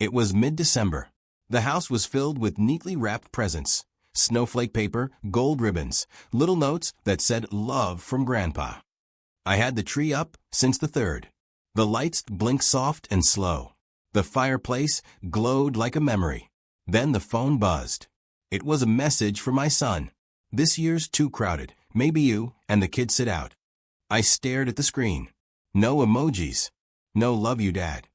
It was mid-December. The house was filled with neatly wrapped presents, snowflake paper, gold ribbons, little notes that said love from Grandpa. I had the tree up since the 3rd. The lights blinked soft and slow. The fireplace glowed like a memory. Then the phone buzzed. It was a message for my son. "This year's too crowded. Maybe you and the kids sit out." I stared at the screen. No emojis. No love you, Dad.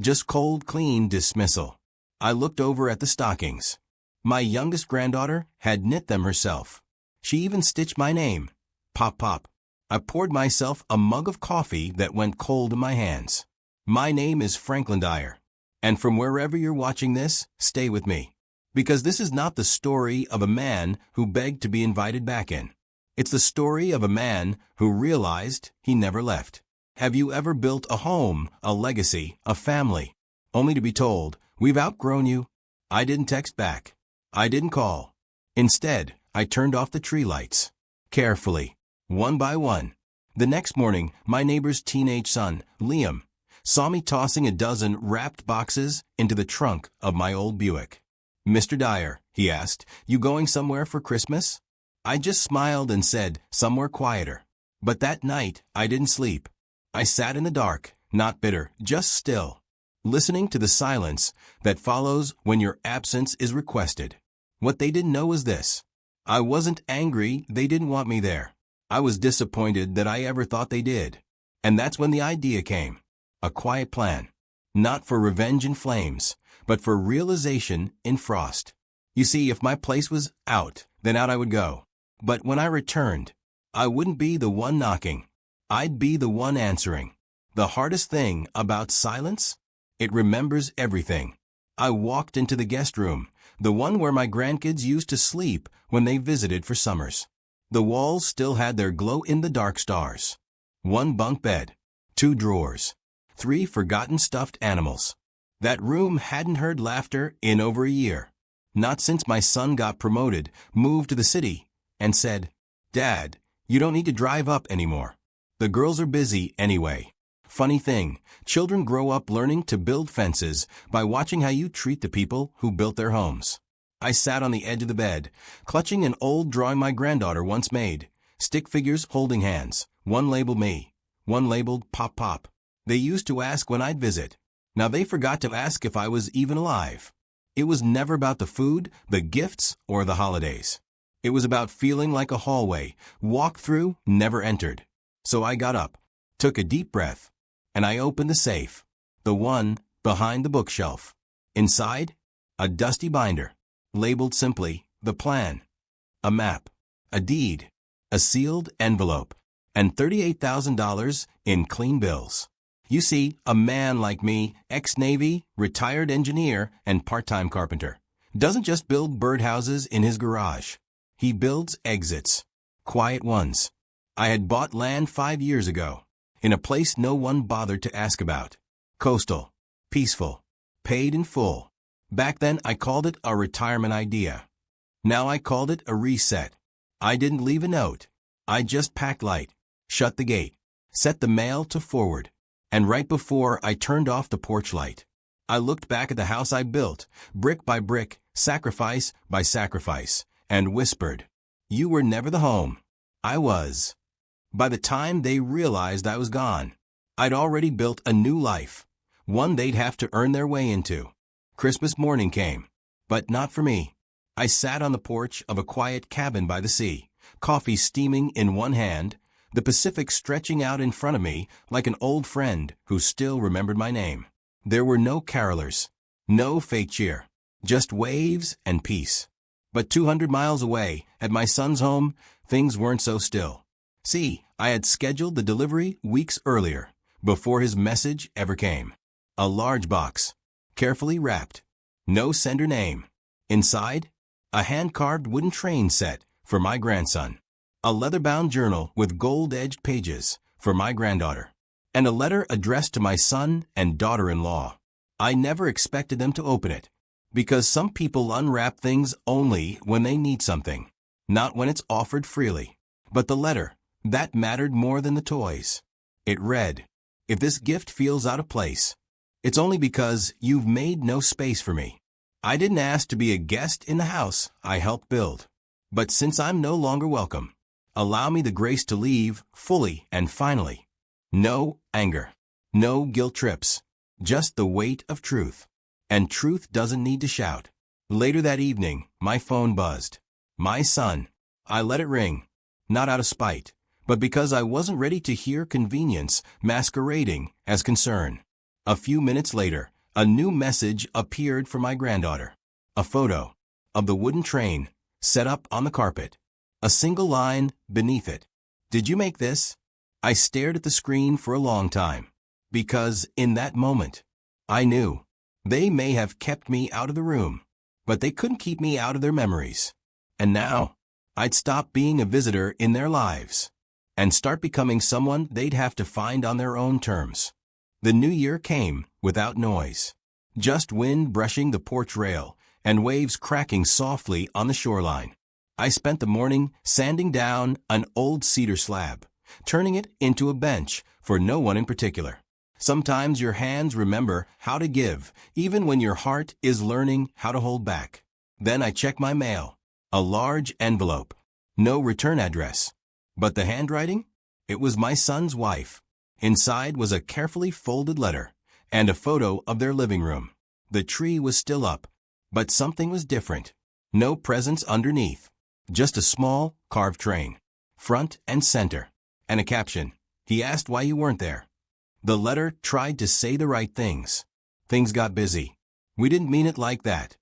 Just cold, clean dismissal. I looked over at the stockings. My youngest granddaughter had knit them herself. She even stitched my name. Pop, pop. I poured myself a mug of coffee that went cold in my hands. My name is Franklin Dyer. And from wherever you're watching this, stay with me. Because this is not the story of a man who begged to be invited back in. It's the story of a man who realized he never left. Have you ever built a home, a legacy, a family, only to be told, "We've outgrown you"? I didn't text back. I didn't call. Instead, I turned off the tree lights. Carefully. One by one. The next morning, my neighbor's teenage son, Liam, saw me tossing a dozen wrapped boxes into the trunk of my old Buick. "Mr. Dyer," he asked, "you going somewhere for Christmas?" I just smiled and said, "Somewhere quieter." But that night, I didn't sleep. I sat in the dark, not bitter, just still, listening to the silence that follows when your absence is requested. What they didn't know was this. I wasn't angry they didn't want me there. I was disappointed that I ever thought they did. And that's when the idea came. A quiet plan. Not for revenge in flames, but for realization in frost. You see, if my place was out, then out I would go. But when I returned, I wouldn't be the one knocking. I'd be the one answering. The hardest thing about silence? It remembers everything. I walked into the guest room, the one where my grandkids used to sleep when they visited for summers. The walls still had their glow-in-the-dark stars. 1 bunk bed, 2 drawers, 3 forgotten stuffed animals. That room hadn't heard laughter in over a year. Not since my son got promoted, moved to the city, and said, "Dad, you don't need to drive up anymore. The girls are busy anyway." Funny thing, children grow up learning to build fences by watching how you treat the people who built their homes. I sat on the edge of the bed, clutching an old drawing my granddaughter once made. Stick figures holding hands. One labeled me. One labeled Pop Pop. They used to ask when I'd visit. Now they forgot to ask if I was even alive. It was never about the food, the gifts, or the holidays. It was about feeling like a hallway, walked through, never entered. So I got up, took a deep breath, and I opened the safe, the one behind the bookshelf. Inside, a dusty binder, labeled simply, "The Plan." A map, a deed, a sealed envelope, and $38,000 in clean bills. You see, a man like me, ex-Navy, retired engineer, and part-time carpenter, doesn't just build birdhouses in his garage. He builds exits, quiet ones. I had bought land 5 years ago, in a place no one bothered to ask about. Coastal, peaceful, paid in full. Back then I called it a retirement idea. Now I called it a reset. I didn't leave a note. I just packed light, shut the gate, set the mail to forward. And right before I turned off the porch light, I looked back at the house I built, brick by brick, sacrifice by sacrifice, and whispered, "You were never the home. I was." By the time they realized I was gone, I'd already built a new life, one they'd have to earn their way into. Christmas morning came, but not for me. I sat on the porch of a quiet cabin by the sea, coffee steaming in one hand, the Pacific stretching out in front of me like an old friend who still remembered my name. There were no carolers, no fake cheer, just waves and peace. But 200 miles away, at my son's home, things weren't so still. See, I had scheduled the delivery weeks earlier, before his message ever came. A large box, carefully wrapped, no sender name. Inside, a hand-carved wooden train set for my grandson, a leather-bound journal with gold-edged pages for my granddaughter, and a letter addressed to my son and daughter-in-law. I never expected them to open it, because some people unwrap things only when they need something, not when it's offered freely. But the letter, that mattered more than the toys. It read, "If this gift feels out of place, It's only because you've made no space for me. I didn't ask to be a guest in the house I helped build. But since I'm no longer welcome, allow me the grace to leave fully and finally. No anger. No guilt trips. Just the weight of truth. And truth doesn't need to shout. Later that evening, my phone buzzed. My son. I let it ring. Not out of spite, but because I wasn't ready to hear convenience masquerading as concern. A few minutes later, a new message appeared for my granddaughter. A photo of the wooden train set up on the carpet. A single line beneath it. Did you make this? I stared at the screen for a long time. Because in that moment, I knew they may have kept me out of the room, but they couldn't keep me out of their memories. And now, I'd stop being a visitor in their lives and start becoming someone they'd have to find on their own terms. The new year came without noise. Just wind brushing the porch rail and waves cracking softly on the shoreline. I spent the morning sanding down an old cedar slab, turning it into a bench for no one in particular. Sometimes your hands remember how to give, even when your heart is learning how to hold back. Then I check my mail. A large envelope. No return address. But the handwriting? It was my son's wife. Inside was a carefully folded letter and a photo of their living room. The tree was still up, but something was different. No presents underneath. Just a small, carved train. Front and center. And a caption. He asked why you weren't there. The letter tried to say the right things. Things got busy. We didn't mean it like that.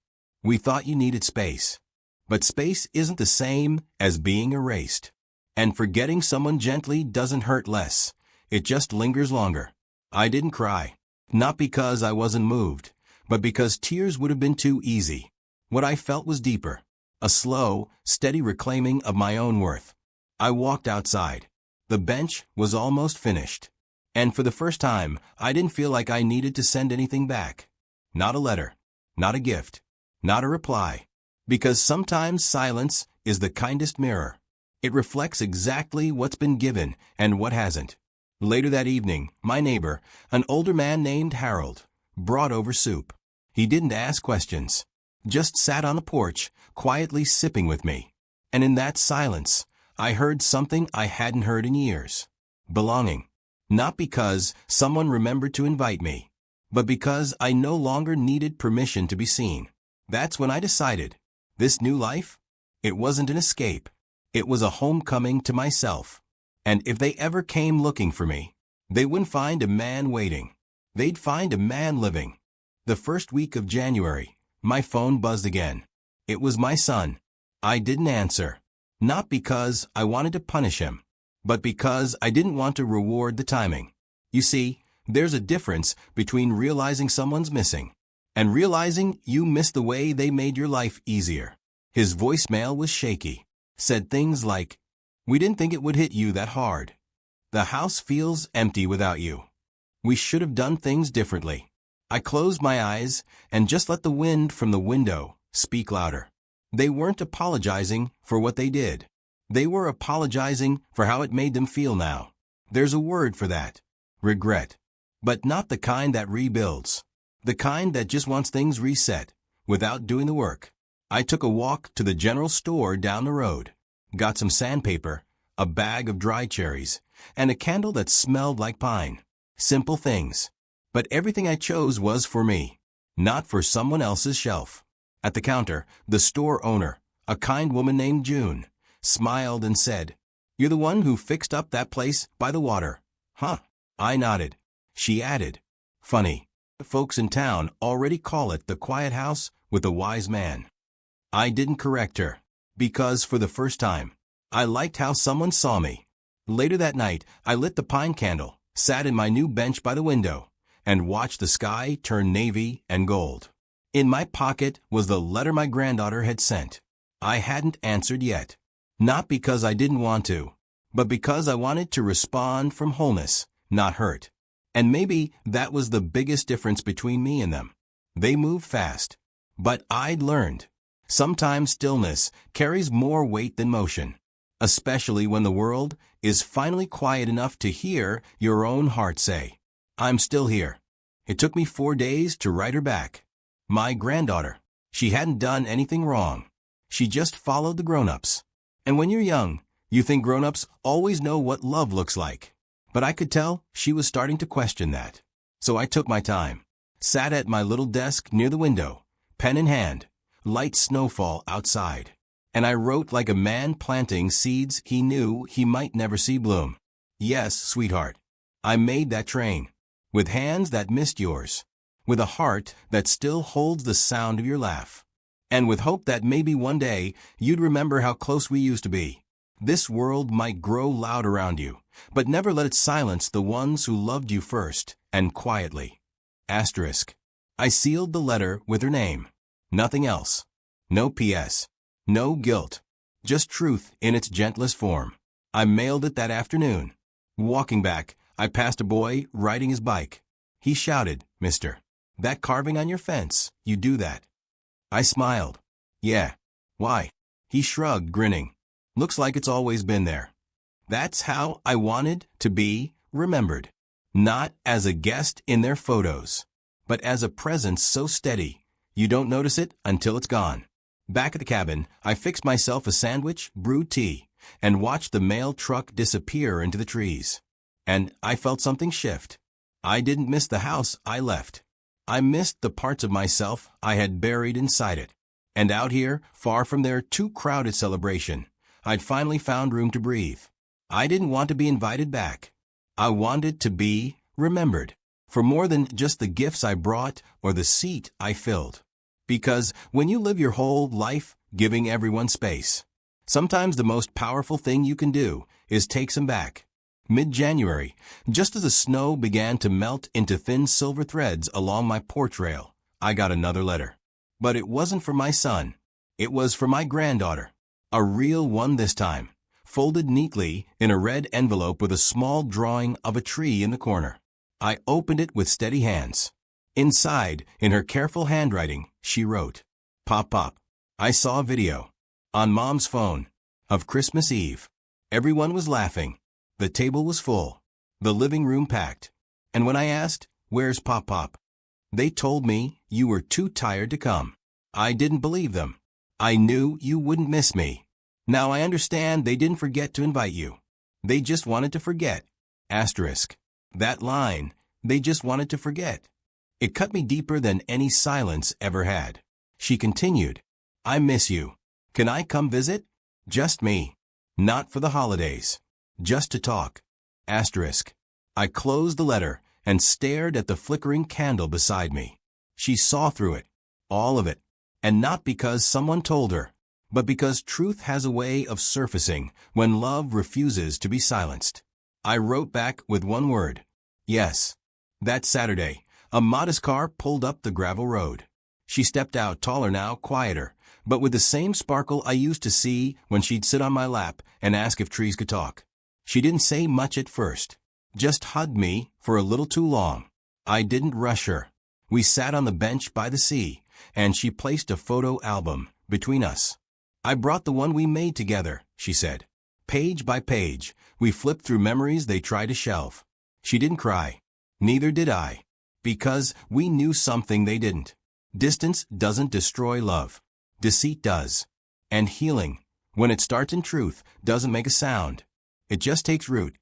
We thought you needed space. But space isn't the same as being erased. And forgetting someone gently doesn't hurt less. It just lingers longer. I didn't cry. Not because I wasn't moved, but because tears would have been too easy. What I felt was deeper. A slow, steady reclaiming of my own worth. I walked outside. The bench was almost finished. And for the first time, I didn't feel like I needed to send anything back. Not a letter. Not a gift. Not a reply. Because sometimes silence is the kindest mirror. It reflects exactly what's been given and what hasn't. Later that evening, my neighbor, an older man named Harold, brought over soup. He didn't ask questions. Just sat on the porch, quietly sipping with me. And in that silence, I heard something I hadn't heard in years. Belonging. Not because someone remembered to invite me, but because I no longer needed permission to be seen. That's when I decided, this new life, it wasn't an escape. It was a homecoming to myself. And if they ever came looking for me, they wouldn't find a man waiting. They'd find a man living. The first week of January, my phone buzzed again. It was my son. I didn't answer. Not because I wanted to punish him, but because I didn't want to reward the timing. You see, there's a difference between realizing someone's missing and realizing you missed the way they made your life easier. His voicemail was shaky. Said things like, "We didn't think it would hit you that hard. The house feels empty without you. We should have done things differently." I closed my eyes and just let the wind from the window speak louder. They weren't apologizing for what they did. They were apologizing for how it made them feel now. There's a word for that. Regret. But not the kind that rebuilds. The kind that just wants things reset, without doing the work. I took a walk to the general store down the road. Got some sandpaper, a bag of dry cherries, and a candle that smelled like pine. Simple things. But everything I chose was for me, not for someone else's shelf. At the counter, the store owner, a kind woman named June, smiled and said, "You're the one who fixed up that place by the water, huh?" I nodded. She added, "Funny. Folks in town already call it the quiet house with the wise man." I didn't correct her, because for the first time, I liked how someone saw me. Later that night, I lit the pine candle, sat in my new bench by the window, and watched the sky turn navy and gold. In my pocket was the letter my granddaughter had sent. I hadn't answered yet. Not because I didn't want to, but because I wanted to respond from wholeness, not hurt. And maybe that was the biggest difference between me and them. They move fast. But I'd learned. Sometimes stillness carries more weight than motion, especially when the world is finally quiet enough to hear your own heart say, "I'm still here." It took me 4 days to write her back. My granddaughter. She hadn't done anything wrong. She just followed the grown-ups. And when you're young, you think grown-ups always know what love looks like. But I could tell she was starting to question that. So I took my time. Sat at my little desk near the window, pen in hand, light snowfall outside. And I wrote like a man planting seeds he knew he might never see bloom. Yes, sweetheart. I made that train. With hands that missed yours. With a heart that still holds the sound of your laugh. And with hope that maybe one day you'd remember how close we used to be. This world might grow loud around you, but never let it silence the ones who loved you first, and quietly. Asterisk. I sealed the letter with her name. Nothing else. No P.S. No guilt. Just truth in its gentlest form. I mailed it that afternoon. Walking back, I passed a boy riding his bike. He shouted, "Mister, that carving on your fence, you do that?" I smiled. "Yeah. Why?" He shrugged, grinning. "Looks like it's always been there." That's how I wanted to be remembered. Not as a guest in their photos, but as a presence so steady, you don't notice it until it's gone. Back at the cabin, I fixed myself a sandwich, brewed tea, and watched the mail truck disappear into the trees. And I felt something shift. I didn't miss the house I left. I missed the parts of myself I had buried inside it. And out here, far from their too crowded celebration, I'd finally found room to breathe. I didn't want to be invited back. I wanted to be remembered for more than just the gifts I brought or the seat I filled. Because when you live your whole life giving everyone space, sometimes the most powerful thing you can do is take some back. Mid-January, just as the snow began to melt into thin silver threads along my porch rail, I got another letter. But it wasn't for my son. It was for my granddaughter. A real one this time, folded neatly in a red envelope with a small drawing of a tree in the corner. I opened it with steady hands. Inside, in her careful handwriting, she wrote, "Pop, Pop. I saw a video on Mom's phone of Christmas Eve. Everyone was laughing. The table was full. The living room packed. And when I asked, 'Where's Pop, Pop?' they told me you were too tired to come. I didn't believe them. I knew you wouldn't miss me. Now I understand they didn't forget to invite you. They just wanted to forget." Asterisk. That line, "they just wanted to forget." It cut me deeper than any silence ever had. She continued, "I miss you. Can I come visit? Just me. Not for the holidays. Just to talk." Asterisk. I closed the letter and stared at the flickering candle beside me. She saw through it. All of it. And not because someone told her, but because truth has a way of surfacing when love refuses to be silenced. I wrote back with one word. Yes. That Saturday, a modest car pulled up the gravel road. She stepped out, taller now, quieter, but with the same sparkle I used to see when she'd sit on my lap and ask if trees could talk. She didn't say much at first, just hugged me for a little too long. I didn't rush her. We sat on the bench by the sea, and she placed a photo album between us. "I brought the one we made together," she said. Page by page, we flipped through memories they tried to shelve. She didn't cry. Neither did I. Because we knew something they didn't. Distance doesn't destroy love. Deceit does. And healing, when it starts in truth, doesn't make a sound. It just takes root.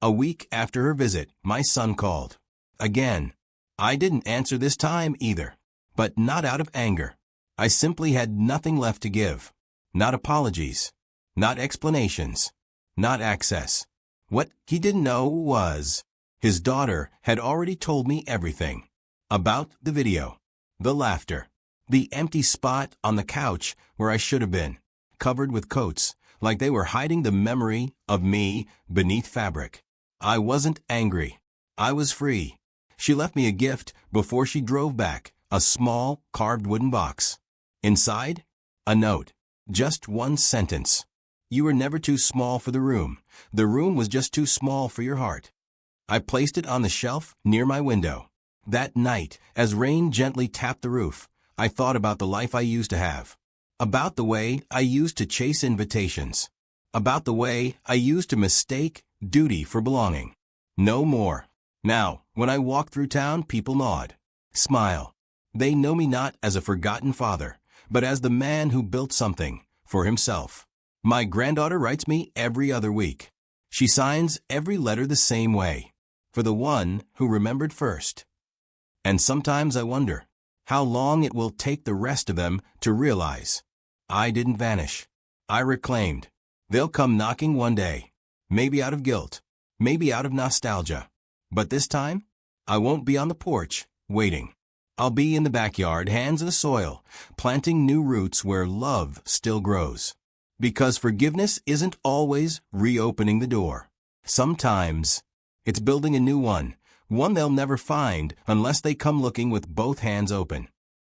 A week after her visit, my son called. Again. I didn't answer this time either. But not out of anger. I simply had nothing left to give. Not apologies. Not explanations. Not access. What he didn't know was, his daughter had already told me everything. About the video. The laughter. The empty spot on the couch where I should have been. Covered with coats, like they were hiding the memory of me beneath fabric. I wasn't angry. I was free. She left me a gift before she drove back, a small, carved wooden box. Inside, a note. Just one sentence. "You were never too small for the room. The room was just too small for your heart." I placed it on the shelf near my window. That night, as rain gently tapped the roof, I thought about the life I used to have. About the way I used to chase invitations. About the way I used to mistake duty for belonging. No more. Now, When I walk through town, people nod, smile. They know me not as a forgotten father, but as the man who built something for himself. My granddaughter writes me every other week. She signs every letter the same way, for the one who remembered first. And sometimes I wonder how long it will take the rest of them to realize I didn't vanish. I reclaimed. They'll come knocking one day, maybe out of guilt, maybe out of nostalgia. But this time, I won't be on the porch, waiting. I'll be in the backyard, hands in the soil, planting new roots where love still grows. Because forgiveness isn't always reopening the door. Sometimes, it's building a new one they'll never find unless they come looking with both hands open.